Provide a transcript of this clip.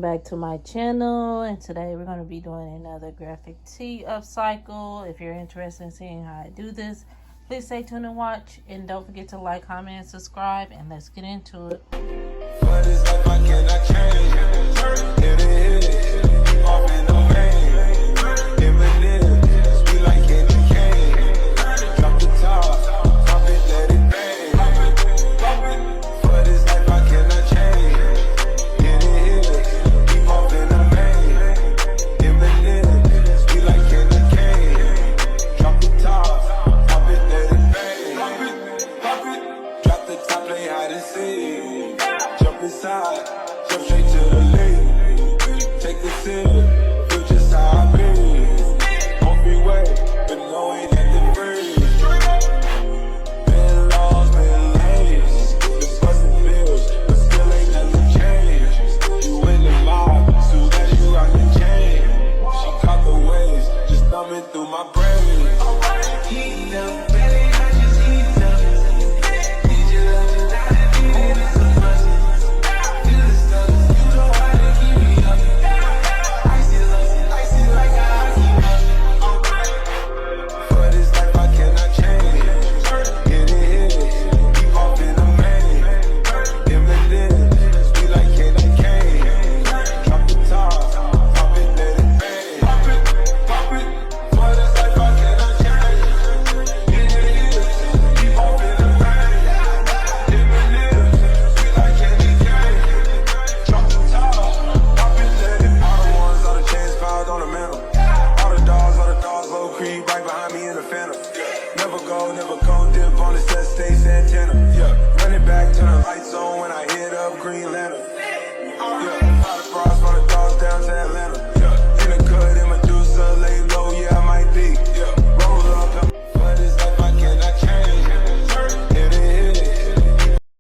welcome back to my channel, and today we're going to be doing another graphic tee upcycle. If you're interested in seeing how I do this, please stay tuned and watch, and don't forget to like, comment, and subscribe, and let's get into it. But it's like I cannot change. Hit it, off in the main. Eminem, we like candy cane. Drop the top, pop it, let it bang. But it's like I cannot change. Hit it, keep off in the main. Eminem, we like candy cane. Drop the top, pop it, let it bang. Drop the top, play hide and seek. Jump inside, jump straight to the lead. Take the sip, feel just how I be. On freeway, but no ain't nothing free. Been lost, been lanes, been busting bills, but still ain't nothing changed. You in the mob, soon as you out the chain. She caught the waves, just thumbing through my brain. Heat up, baby, I just heat up. Need your love tonight, need it so much. Feel the stuff, you know how to keep me up. Icy like a hockey puck. But it's like I cannot change. Hit it, keep off in the main. Eminem, we like candy cane. Drop the top, pop it, let it bang. Pop it, but it's like I cannot change. Hit it, keep off in the main. Eminem, we like candy cane. Drop the top, pop it, let it bang. All the ones, all the chains piled on the mantle. All the dogs, low creep right behind me in the phantom. Never go, dip on the set, stay Santana. Yeah, run it back, turn the lights on when I hit up Green Lantern.